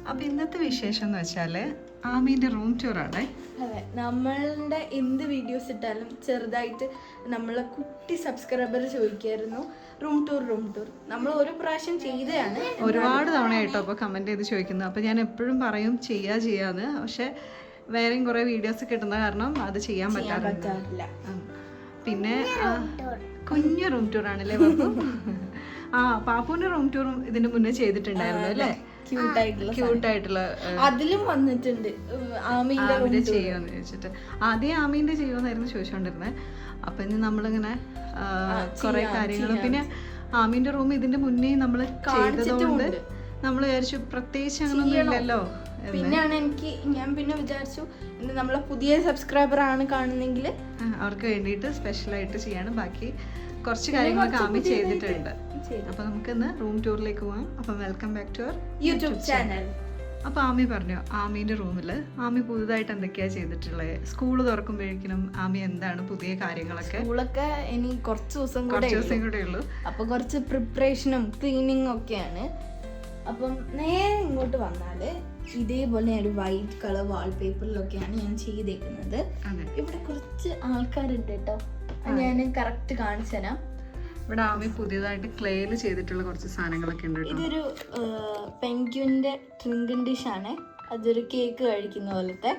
അപ്പൊ ഇന്നത്തെ വിശേഷം എന്ന് വെച്ചാല് ആമീന്റെ റൂം ടൂർ ആണ്. അതെ, നമ്മളുടെ എന്ത് വീഡിയോസ് ഇട്ടാലും ചെറുതായിട്ട് നമ്മളെ കുട്ടി സബ്സ്ക്രൈബർ ചോദിക്കായിരുന്നു റൂം ടൂർ. നമ്മൾ ഒരു പ്രാവശ്യം ചെയ്തതാണ്, ഒരുപാട് തവണയായിട്ടോ അപ്പൊ കമന്റ് ചെയ്ത് ചോദിക്കുന്നു. അപ്പൊ ഞാൻ എപ്പോഴും പറയും ചെയ്യാന്ന്, പക്ഷെ വേറെയും കുറെ വീഡിയോസ് കിട്ടുന്ന കാരണം അത് ചെയ്യാൻ പറ്റാറില്ല. പിന്നെ കുഞ്ഞു റൂം ടൂർ ആണല്ലേ പാപ്പു? ആ, പാപ്പുവിന്റെ റൂം ടൂറും ഇതിന് മുന്നേ ചെയ്തിട്ടുണ്ടായിരുന്നു അല്ലേ? ക്യൂട്ടായിട്ടുള്ള അതിലും വന്നിട്ടുണ്ട് ആമീന്റെ ചെയ്യുമെന്ന് ചോദിച്ചിട്ട്. ആദ്യം ആമീന്റെ ചെയ്യുമെന്നായിരുന്നു ചോദിച്ചോണ്ടിരുന്നത്. അപ്പൊ ഇനി നമ്മളിങ്ങനെ കുറെ കാര്യങ്ങളും പിന്നെ ആമീന്റെ റൂം ഇതിന്റെ മുന്നേ നമ്മൾ ചെയ്തതുകൊണ്ട് നമ്മൾ വിചാരിച്ചു പ്രത്യേകിച്ച് അങ്ങനൊന്നും ഇല്ലല്ലോ. പിന്നെയാണ് ഞാൻ പിന്നെ വിചാരിച്ചു നമ്മളെ പുതിയ സബ്സ്ക്രൈബർ ആണ് കാണുന്നെങ്കിൽ അവർക്ക് വേണ്ടിയിട്ട് സ്പെഷ്യലായിട്ട് ചെയ്യാണ്. ബാക്കി കുറച്ച് കാര്യങ്ങളൊക്കെ ആമി ചെയ്തിട്ടുണ്ട്. അപ്പൊ നമുക്ക് ഇന്ന് റൂം ടൂറിലേക്ക് പോകാം. അപ്പം welcome back to our YouTube channel. അപ്പൊ ആമി പറഞ്ഞു ആമീന്റെ റൂമില് ആമി പുതുതായിട്ട് എന്തൊക്കെയാ ചെയ്തിട്ടുള്ളത്. സ്കൂള് തുറക്കുമ്പോഴേക്കും ആമി എന്താണ് പുതിയ കാര്യങ്ങളൊക്കെ. സ്കൂളൊക്കെ ഇനി കുറച്ച് ദിവസം കൂടെ ഉള്ളൂ. അപ്പൊ കുറച്ച് പ്രിപ്പറേഷനും ക്ലീനിങ്ങും ഒക്കെയാണ്. അപ്പം നേരെ ഇങ്ങോട്ട് വന്നാല് ഇതേപോലെ ഒരു വൈറ്റ് കളർ വാൾപേപ്പറിലൊക്കെയാണ് ഞാൻ ചെയ്തേക്കുന്നത്. ഇവിടെ കുറച്ച് ആൾക്കാരുണ്ട് കേട്ടോ, ഞാൻ കറക്റ്റ് കാണിച്ചു തരാം. ഇവിടെ ആമി പുതിയതായിട്ട് ക്ലേയില് ചെയ്തിട്ടുള്ള കുറച്ച് സാധനങ്ങളൊക്കെ ഉണ്ട്. ഇതൊരു പെൻഗ്വിന്റെ ഡ്രിങ്ക് ഡിഷ് ആണ്, അതൊരു കേക്ക് കഴിക്കുന്ന പോലത്തെ.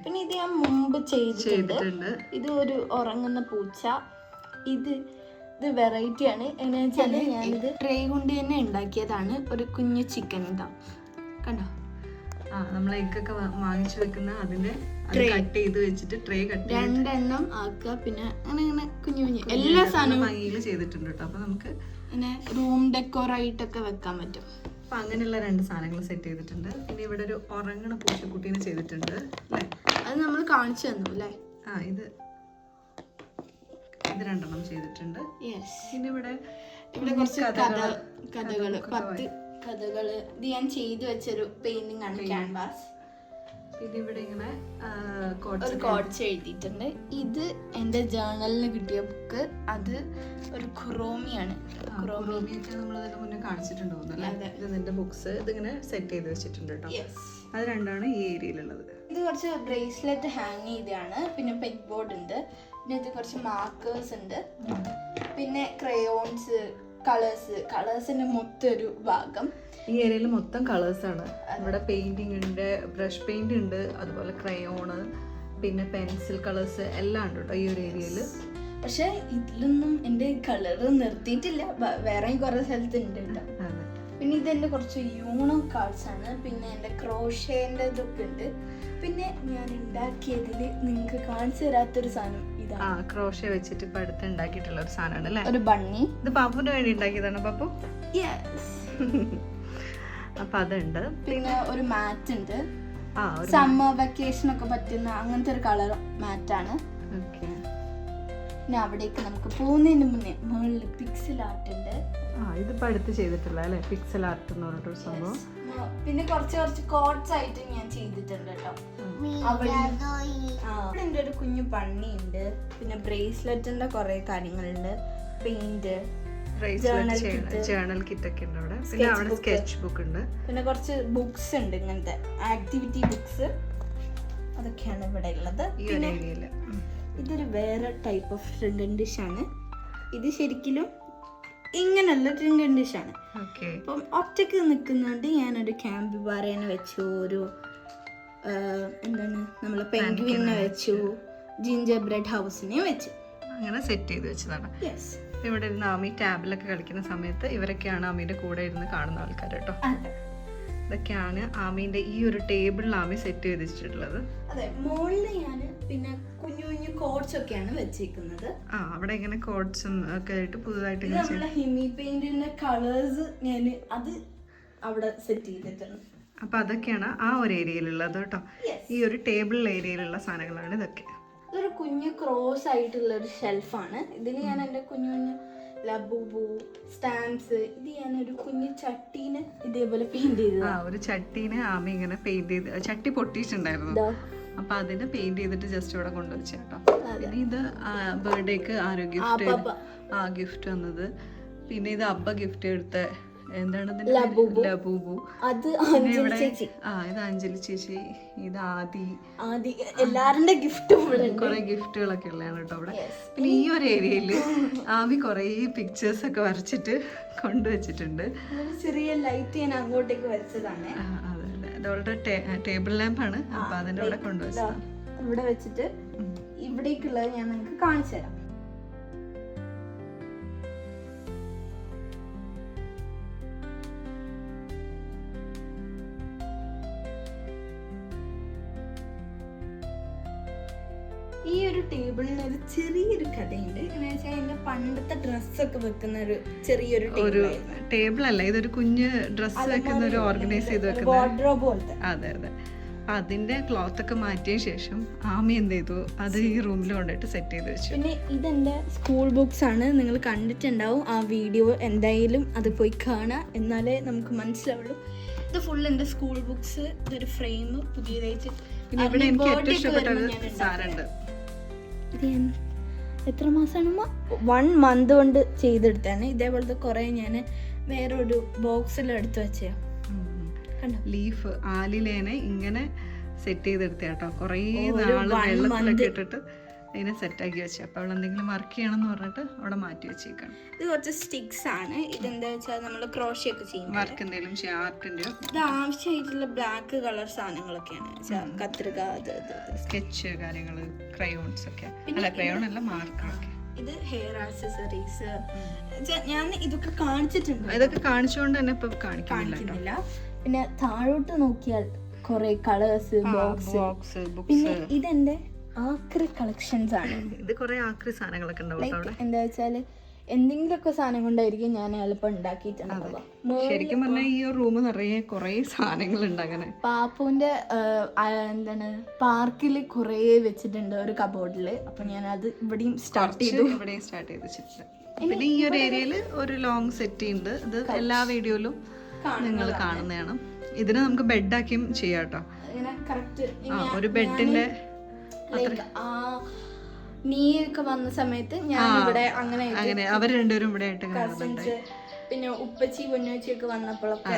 പിന്നെ ഇത് ഞാൻ മുമ്പ് ചെയ്തിട്ടുണ്ട്. ഇത് ഒരു ഉറങ്ങുന്ന പൂച്ച. ഇത് വെറൈറ്റി ആണ്. എങ്ങനെയാ വെച്ചാല് ഞാനിത് ട്രേ കൊണ്ട് തന്നെ ഉണ്ടാക്കിയതാണ്. ഒരു കുഞ്ഞു ചിക്കൻ ഇതാ കണ്ടോ, നമ്മൾ എഗ്ഗൊക്കെ വാങ്ങിച്ചു വെക്കുന്ന അതിന്റെ കട്ട് ചെയ്ത് വെച്ചിട്ട് ട്രേ കട്ട് രണ്ടെണ്ണം ആക്കുക. പിന്നെ അങ്ങനെ കുഞ്ഞു എല്ലാ സാധനവും ചെയ്തിട്ടുണ്ട് കേട്ടോ. അപ്പൊ നമുക്ക് ഇങ്ങനെ റൂം ഡെക്കോർ ആയിട്ടൊക്കെ വെക്കാൻ പറ്റും. അപ്പൊ അങ്ങനെയുള്ള രണ്ട് സാധനങ്ങൾ സെറ്റ് ചെയ്തിട്ടുണ്ട്. പിന്നെ ഇവിടെ ഒരു ഉറങ്ങണ പൂച്ചക്കുട്ടീനെ ചെയ്തിട്ടുണ്ട് അല്ലേ? അത് നമ്മൾ കാണിച്ചു തന്നു അല്ലേ? ഇത് രണ്ടെണ്ണം ചെയ്തിട്ടുണ്ട്. പിന്നെ ഇവിടെ കുറച്ച് കഥകള് 10 കഥകള് ഇത് ഞാൻ ചെയ്തു വെച്ചൊരു പെയിന്റിംഗ് ആണ്, ക്യാൻവാസ്. പിന്നെ ഇവിടെ ഇങ്ങനെ ഒരു കോഡ്സ് എഴുതിയിട്ടുണ്ട്. ഇത് എന്റെ ജേർണലിന് കിട്ടിയ ബുക്ക്. അത് ഒരു ഖുറോമിയാണ്. ഖുറോമിയൊക്കെ നമ്മൾ ഇതിന് മുന്നേ കാണിച്ചിട്ടുണ്ട് തോന്നുന്നു. ഇത് നിന്റെ ബുക്സ് ഇതിങ്ങനെ സെറ്റ് ചെയ്ത് വെച്ചിട്ടുണ്ട് കേട്ടോ. അത് രണ്ടാണ് ഈ ഏരിയയിലുള്ളത്. ഇത് കുറച്ച് ബ്രേസ്ലെറ്റ് ഹാങ് ചെയ്താണ്. പിന്നെ പെഗ് ബോർഡ് ഉണ്ട്. പിന്നെ ഇത് കുറച്ച് മാർക്കേഴ്സ് ഉണ്ട്. പിന്നെ ക്രയോൺസ്, കളേഴ്സിന്റെ മൊത്തം ഒരു ഭാഗം. ഈ ഏരിയയിൽ മൊത്തം കളേഴ്സ് ആണ്. ഇവിടെ പെയിന്റിംഗ് ഉണ്ട്, ബ്രഷ് പെയിന്റ് ഉണ്ട്, അതുപോലെ ക്രയോണ്, പിന്നെ പെൻസിൽ കളേഴ്സ് എല്ലാം ഉണ്ട് കേട്ടോ ഈ ഒരു ഏരിയയില്. പക്ഷെ ഇതിലൊന്നും എന്റെ കളറ് നിർത്തിയിട്ടില്ല, വേറെ കുറെ സ്ഥലത്ത് ഉണ്ട് കേട്ടോ. പിന്നെ ഇതെന്റെ കുറച്ച് യൂണോ കാർഡ്സ് ആണ്. പിന്നെ എന്റെ ക്രോഷേന്റെ ഇതൊക്കെ ഉണ്ട്. പിന്നെ ഞാൻ ഉണ്ടാക്കിയതില് നിങ്ങൾക്ക് കാണിച്ചു തരാത്തൊരു സാധനം ഇതാണ്. ക്രോഷേ വെച്ചിട്ട് ഇപ്പൊ അടുത്ത് ഉണ്ടാക്കിയിട്ടുള്ള ഒരു സാധനമാണ് അല്ലേ? ഒരു ബണ്ണി. ഇത് പാപ്പുവിന് വേണ്ടി ഉണ്ടാക്കിയതാണ് പാപ്പു? അപ്പൊ അതുണ്ട്. പിന്നെ ഒരു മാറ്റ് ഉണ്ട്, സമ്മർ വെക്കേഷൻ ഒക്കെ പറ്റുന്ന അങ്ങനത്തെ ഒരു കളർ മാറ്റാണ്. പിന്നെ അവിടേക്ക് നമുക്ക് പോകുന്നതിന് മുന്നേ മുകളിൽ പിക്സൽ ആർട്ട് ഉണ്ട്. ഇതിപ്പോ അടുത്ത് ചെയ്തിട്ടുള്ള അല്ലേ പിക്സൽ ആർട്ട് എന്ന് പറഞ്ഞിട്ടൊരു സംഭവം. പിന്നെ കുറച്ച് കോട്ട്സ് ആയിട്ട് ഞാൻ ചെയ്തിട്ടുണ്ട് കേട്ടോ. അവിടെ ഒരു കുഞ്ഞു പണ്ണി ഉണ്ട്. പിന്നെ ബ്രേസ്ലെറ്റിന്റെ കുറെ കാര്യങ്ങളുണ്ട്. പെയിന്റ്, ജേർണൽ കിറ്റ് ഒക്കെ ഉണ്ട് അവിടെ. പിന്നെ അവിടെ സ്കെച്ച് ബുക്ക് ഉണ്ട്. പിന്നെ കുറച്ച് ബുക്സ് ഉണ്ട്, ഇങ്ങനത്തെ ആക്ടിവിറ്റി ബുക്സ്. അതൊക്കെയാണ് ഇവിടെ ഉള്ളത്. പിന്നെ ഇതൊരു വേറെ ടൈപ്പ് ഓഫ് ഡ്രിങ്ക് ഡിഷ് ആണ്. ഇത് ശരിക്കും ഇങ്ങനെയുള്ള ഡ്രിങ്ക് ഡിഷ് ആണ്. അപ്പം ഒറ്റക്ക് നിൽക്കുന്നുണ്ട്. ഞാനൊരു ക്യാമ്പിബാറേനെ വെച്ചു, ഒരു എന്താണ് നമ്മളെ പെൻഗ്വിനെ വെച്ചു, ജിഞ്ചർ ബ്രെഡ് ഹൗസിനെ വെച്ചു. അങ്ങനെ സെറ്റ് ചെയ്ത് വെച്ചതാണ്. ഇവിടെ ഇരുന്ന് ആമി ടാബിലൊക്കെ കളിക്കുന്ന സമയത്ത് ഇവരൊക്കെയാണ് ആമീന്റെ കൂടെ ഇരുന്ന് കാണുന്ന ആൾക്കാർ കേട്ടോ. ഇതൊക്കെയാണ് ആമീന്റെ ഈ ഒരു ടേബിളിൽ ആമി സെറ്റ് ചെയ്ത് വെച്ചിട്ടുള്ളത്. അതെ, മുകളിൽ ഞാൻ പിന്നെ കുഞ്ഞു കുഞ്ഞു കോഡ്സ് ഒക്കെയാണ് വെച്ചിരിക്കുന്നത്. അവിടെ ഇങ്ങനെ കോഡ്സും ഒക്കെ ആയിട്ട് പുതുതായിട്ട് നമ്മളെ ഹിമി പെയിന്റിന്റെ കളേഴ്സ് ഞാൻ അത് അവിടെ സെറ്റ് ചെയ്തിട്ടുണ്ട്. അപ്പൊ അതൊക്കെയാണ് ആ ഒരു ഏരിയയിലുള്ളത് കേട്ടോ. ഈ ഒരു ടേബിൾ ഏരിയയിലുള്ള സാധനങ്ങളാണ് ഇതൊക്കെ. ഇതൊരു കുഞ്ഞു ക്രോസ് ആയിട്ടുള്ള ഒരു ഷെൽഫാണ്. ഇതിൽ ഞാൻ എൻ്റെ കുഞ്ഞു കുഞ്ഞു ലബുബു സ്റ്റാമ്പ്സ്, ഇത് ഞാനൊരു കുഞ്ഞു ചട്ടീനെ ഇതേപോലെ പെയിന്റ് ചെയ്തത്. ഒരു ചട്ടീനെ ആമി ഇങ്ങനെ പെയിന്റ് ചെയ്ത്, ചട്ടി പൊട്ടിയിട്ടുണ്ടായിരുന്നു. അപ്പൊ അതിന് പെയിന്റ് ചെയ്തിട്ട് ജസ്റ്റ് ഇവിടെ കൊണ്ടുവച്ചു കേട്ടോ. പിന്നെ ഇത് ബർത്ത്ഡേക്ക് ആരോ ഗിഫ്റ്റ് വന്നത്. പിന്നെ ഇത് അബ്ബ ഗിഫ്റ്റ് എടുത്ത എന്താണ് ഇതിന്റെ പേര്? ലബൂബു. അത് പിന്നെ ഇവിടെ ഇത് അഞ്ജലി ചേച്ചി, ഇത് ആദി എല്ലാരുടെ ഗിഫ്റ്റും കുറെ ഗിഫ്റ്റുകളൊക്കെ ഉള്ളതാണ് കേട്ടോ അവിടെ. പിന്നെ ഈ ഒരു ഏരിയയില് ആമി കുറെ പിക്ചേഴ്സ് ഒക്കെ വരച്ചിട്ട് കൊണ്ടുവച്ചിട്ടുണ്ട്. ചെറിയ ലൈറ്റ് ഞാൻ അങ്ങോട്ടേക്ക് വരച്ചതാണ്. അതെ അതെ, അതവളുടെ ടേബിൾ ലാമ്പാണ്. അപ്പൊ അതിന്റെ അവിടെ കൊണ്ടുവച്ചതാണ്. ഇവിടെ വെച്ചിട്ട് ഇവിടേക്കുള്ളത് ഞാൻ നിങ്ങൾക്ക് കാണിച്ചു തരാം. ഈ ഒരു ടേബിളിന് ഒരു ചെറിയൊരു കഥയുണ്ട്. എന്ന് വെച്ചാൽ എന്റെ പണ്ടത്തെ ഡ്രസ്സൊക്കെ വെക്കുന്ന ഒരു ചെറിയൊരു ടേബിൾ അല്ല, ഇതൊരു കുഞ്ഞ് ഡ്രസ്സ് വെക്കുന്ന ഒരു ഓർഗനൈസ് ചെയ്ത് വെക്കുന്ന വാർഡ്രോബ് പോലത്തെ. അതെ അതെ. അതിന്റെ ക്ലോത്ത് ഒക്കെ മാറ്റിയ ശേഷം ആമി എന്ത് ചെയ്തു, അത് ഈ റൂമിൽ കൊണ്ടിട്ട് സെറ്റ് ചെയ്ത് വെച്ചു. പിന്നെ ഇതെന്റെ സ്കൂൾ ബുക്സ് ആണ്. നിങ്ങൾ കണ്ടിട്ടുണ്ടാവും ആ വീഡിയോ. എന്തായാലും അത് പോയി കാണാം, എന്നാലേ നമുക്ക് മനസ്സിലാവുള്ളൂ. ഇത് ഫുൾ എൻ്റെ സ്കൂൾ ബുക്സ്. ഇതൊരു ഫ്രെയിം പുതിയതായിട്ട്. പിന്നെ ഇവിടെ എനിക്ക് ഏറ്റവും ഇഷ്ടപ്പെട്ട ഒരു സാധനമുണ്ട്. ഇത് ഞാൻ എത്ര മാസമാണ് 1 month കൊണ്ട് ചെയ്തെടുത്താണ്. ഇതേപോലത്തെ കുറെ ഞാൻ വേറൊരു ബോക്സിൽ എടുത്ത് വെച്ചോ. ലീഫ് ആലിലേനെ ഇങ്ങനെ സെറ്റ് ചെയ്തെടുത്ത കേട്ടോ. കുറേ നാള് വെള്ളത്തിലൊക്കെ ഇട്ടിട്ട് അതിനെ സെറ്റാക്കി വെച്ചു. അപ്പോൾ അവൾ എന്തെങ്കിലും വർക്ക് ചെയ്യണമെന്ന് പറഞ്ഞിട്ട് അവിടെ മാറ്റി വെച്ചേക്കാണ്. ഇത് കുറച്ച് സ്റ്റിക്സ് ആണ്. ഇതെന്താ വെച്ചാൽ നമ്മൾ ക്രോഷ്യ ഒക്കെ ചെയ്യും. വർക്ക് എന്തെങ്കിലും ചെയ്യാം, ആർട്ടിൻ്റെയോ. ഇത് ആവശ്യമായിട്ടുള്ള ബ്ലാക്ക് കളർ സാധനങ്ങളൊക്കെയാണ്. കത്രിക, സ്കെച്ച് കാര്യങ്ങൾ, ക്രയോൺസ് ഒക്കെ. അല്ല, ക്രയോൺ അല്ല, മാർക്കറൊക്കെ. ഇത് ഹെയർ ആക്സസറീസ്. ഞാൻ ഇതൊക്കെ കാണിച്ചിട്ടുണ്ട്. ഇതൊക്കെ കാണിച്ചുകൊണ്ട് തന്നെ ഇപ്പൊ കാണിക്കുന്നില്ല. പിന്നെ താഴോട്ട് നോക്കിയാൽ കുറെ കളേഴ്സ്, ബോക്സ്. പിന്നെ ഇതെന്റെ ആക്രി കളക്ഷൻസ് ആണ്. ഇത് കുറെ ആക്രി സാധനങ്ങളൊക്കെ ഉണ്ടാവും. എന്താ വെച്ചാല് എന്തെങ്കിലുമൊക്കെ സാധനം കൊണ്ടായിരിക്കും ഞാൻ എളുപ്പം ഉണ്ടാക്കിയിട്ടുണ്ടാവുക. ശരിക്കും പറഞ്ഞാൽ ഈ റൂം നിറയെ കുറെ സാധനങ്ങളുണ്ട്. അങ്ങനെ പാപ്പുവിന്റെ എന്താണ് പാർക്കിൽ കുറെ വെച്ചിട്ടുണ്ട് ഒരു കബോർഡില്. അപ്പൊ ഞാൻ അത് ഇവിടെയും സ്റ്റാർട്ട് ചെയ്തു വെച്ചിട്ടുണ്ട്. പിന്നെ ഈ ഒരു ഏരിയയിൽ ഒരു ലോങ് സെറ്റ് ഉണ്ട്. ഇത് എല്ലാ വീഡിയോയിലും നിങ്ങൾ കാണുന്നതാണ്. ഇതിനെ നമുക്ക് ബെഡാക്കിയും ചെയ്യാം കേട്ടോ. ഒരു ബെഡിന്റെ നീയൊക്കെ വന്ന സമയത്ത് ഞാൻ ഇവിടെ അങ്ങനെ അവർ രണ്ടുപേരും ഇവിടെ ആയിട്ട് പിന്നെ ഉപ്പച്ചി പൊന്നോച്ചിയൊക്കെ വന്നപ്പോഴൊക്കെ.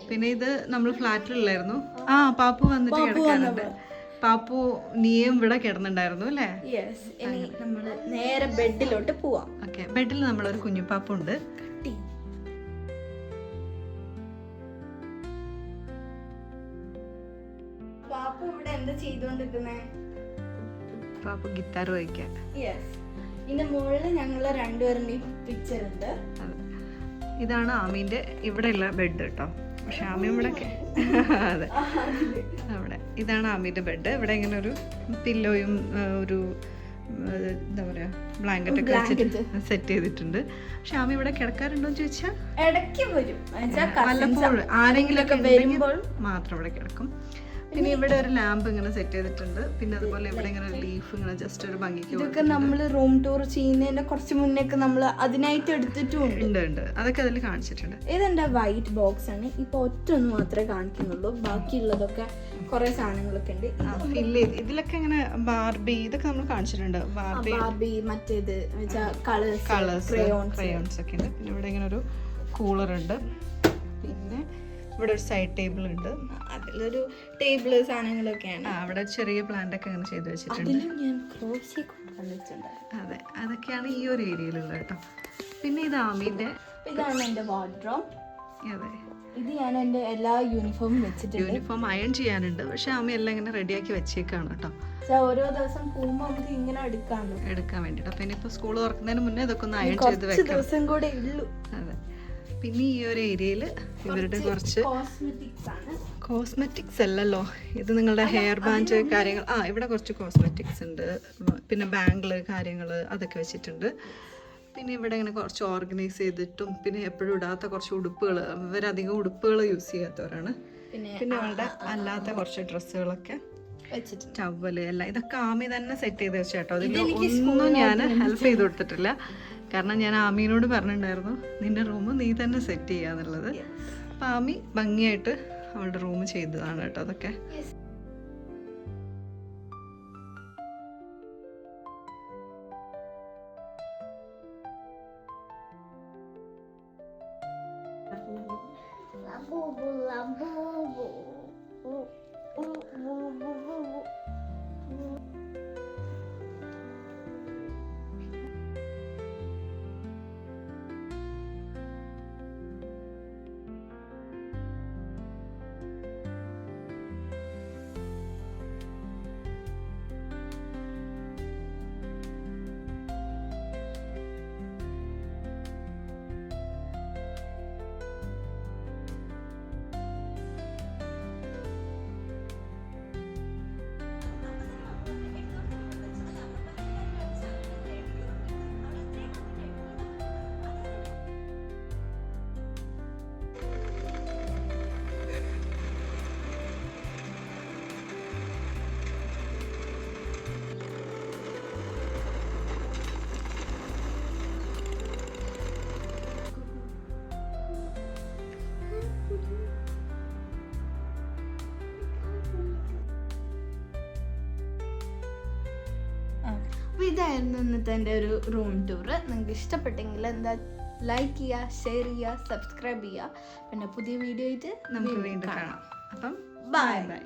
പിന്നെ ഇത് നമ്മൾ ഫ്ലാറ്റിലുള്ളായിരുന്നു. പാപ്പു വന്നിട്ട് കിടക്കാറുണ്ട്. പാപ്പു നീയും ഇവിടെ കിടന്നുണ്ടായിരുന്നു അല്ലേ? ഇനി നമ്മള് നേരെ ബെഡിലോട്ട് പോവാം. ഓക്കെ, ബെഡിൽ നമ്മളൊരു കുഞ്ഞു പാപ്പുണ്ട്. പാപ്പു ഇവിടെ എന്താ ചെയ്തോണ്ടിരിക്കുന്നേ? പാപ്പു ഗിറ്റാർ വായിക്കാൻ. ഇതിന്റെ മുകളിൽ ഞങ്ങള് രണ്ടുപേരുടെയും പിക്ചർ ഉണ്ട്. ഇതാണ് ആമീന്റെ ഇവിടെയുള്ള ബെഡ് കേട്ടോ. പക്ഷെ ആമി ഇവിടെ അതെ അവിടെ ഇതാണ് ആമീന്റെ ബെഡ്. ഇവിടെ ഇങ്ങനെ ഒരു പില്ലോയും ഒരു എന്താ പറയാ ബ്ലാങ്കറ്റ് ഒക്കെ വെച്ചിട്ട് സെറ്റ് ചെയ്തിട്ടുണ്ട്. പക്ഷെ ആമി ഇവിടെ കിടക്കാറുണ്ടോന്ന് ചോദിച്ചാൽ ഇടയ്ക്ക് വരും. വല്ലപ്പോഴും ആരെങ്കിലും ഒക്കെ വരുമ്പോൾ മാത്രം ഇവിടെ കിടക്കും. പിന്നെ ഇവിടെ ഒരു ലാമ്പ് ഇങ്ങനെ സെറ്റ് ചെയ്തിട്ടുണ്ട്. പിന്നെ അതുപോലെ ഇവിടെ ഇങ്ങനെ ഒരു ലീഫ് ഇങ്ങനെ ജസ്റ്റ് ഒരു ഭംഗിക്ക്. ഇതൊക്കെ നമ്മൾ റൂം ടൂർ ചെയ്യുന്നതിന്റെ കുറച്ച് മുന്നേ നമ്മൾ അതിനായിട്ട് എടുത്തിട്ടുണ്ട്. അതൊക്കെ അതിൽ കാണിച്ചിട്ടുണ്ട്. ഇതെന്റെ വൈറ്റ് ബോക്സ് ആണ്. ഇപ്പൊ ഒറ്റൊന്നും മാത്രമേ കാണിക്കുന്നുള്ളൂ. ബാക്കിയുള്ളതൊക്കെ കുറെ സാധനങ്ങളൊക്കെ ഉണ്ട്. ഇതിലൊക്കെ ഇങ്ങനെ ബാർബി ഇതൊക്കെ നമ്മൾ കാണിച്ചിട്ടുണ്ട്. ബാർബി മറ്റേത് കളേഴ്സ് ക്രയോൺസ് ഒക്കെ ഉണ്ട്. പിന്നെ ഇവിടെ ഇങ്ങനെ ഒരു കൂളർ ഉണ്ട്. പിന്നെ ഇവിടെ ഒരു സൈഡ് ടേബിൾ ഉണ്ട്. അതിലൊരു ടേബിള് സാധനങ്ങളൊക്കെയാണ്. അവിടെ ചെറിയ പ്ലാന്റ് ഒക്കെ അങ്ങനെ ചെയ്ത് വെച്ചിട്ടുണ്ട്. അതെ, അതൊക്കെയാണ് ഈ ഒരു ഏരിയയിലുള്ളത് കേട്ടോ. പിന്നെ ഇത് ആമീന്റെ, ഇതാണ് എന്റെ വാർഡ്രോബ്. അതെ, ഇത് ഞാൻ എന്റെ എല്ലാ യൂണിഫോമും വെച്ചിട്ടുണ്ട്. യൂണിഫോം അയൺ ചെയ്യാനുണ്ട്. പക്ഷെ ആമി എല്ലാം ഇങ്ങനെ റെഡിയാക്കി വെച്ചേക്കാണ് കേട്ടോ. ഓരോ ദിവസം പോകുമ്പോ നമുക്ക് ഇങ്ങനെ എടുക്കാൻ വേണ്ടിട്ട്. അപ്പൊ ഇനിയിപ്പോ സ്കൂൾ തുറക്കുന്നതിന് മുന്നേ ഇതൊക്കെ ഒന്ന് അയൺ ചെയ്ത് വെക്കാം. ദിവസം കൂടെ ഉള്ളൂ. അതെ. പിന്നെ ഈ ഒരു ഏരിയയിൽ ഇവരുടെ കുറച്ച് കോസ്മെറ്റിക്സ് അല്ലല്ലോ, ഇത് നിങ്ങളുടെ ഹെയർ ബാൻഡ് കാര്യങ്ങൾ. ഇവിടെ കുറച്ച് കോസ്മെറ്റിക്സ് ഉണ്ട്. പിന്നെ ബാങ്കിള് കാര്യങ്ങൾ അതൊക്കെ വെച്ചിട്ടുണ്ട്. പിന്നെ ഇവിടെ ഇങ്ങനെ കുറച്ച് ഓർഗനൈസ് ചെയ്തിട്ടും പിന്നെ എപ്പോഴും ഇടാത്ത കുറച്ച് ഉടുപ്പുകൾ. ഇവരധികം ഉടുപ്പുകൾ യൂസ് ചെയ്യാത്തവരാണ്. പിന്നെ അവളുടെ അല്ലാത്ത കുറച്ച് ഡ്രസ്സുകളൊക്കെ ടവല് എല്ലാം ഇതൊക്കെ ആമി തന്നെ സെറ്റ് ചെയ്ത് വെച്ചു കേട്ടോ. അതിൽ ഒന്നും ഞാൻ ഹെൽപ്പ് ചെയ്ത് കൊടുത്തിട്ടില്ല. കാരണം ഞാൻ ആമീനോട് പറഞ്ഞിട്ടുണ്ടായിരുന്നു നിന്റെ റൂം നീ തന്നെ സെറ്റ് ചെയ്യാന്നുള്ളത്. അപ്പം ആമി ഭംഗിയായിട്ട് അവളുടെ റൂം ചെയ്തതാണ് കേട്ടോ അതൊക്കെ. അപ്പോൾ ഇതായിരുന്നു ഇന്നത്തെ എൻ്റെ ഒരു റൂം ടൂർ. നിങ്ങൾക്ക് ഇഷ്ടപ്പെട്ടെങ്കിൽ എന്താ ലൈക്ക് ചെയ്യുക, ഷെയർ ചെയ്യുക, സബ്സ്ക്രൈബ് ചെയ്യുക. പിന്നെ പുതിയ വീഡിയോ ആയിട്ട് നമുക്ക് വീണ്ടും കാണാം. അപ്പം ബൈ. ബൈ.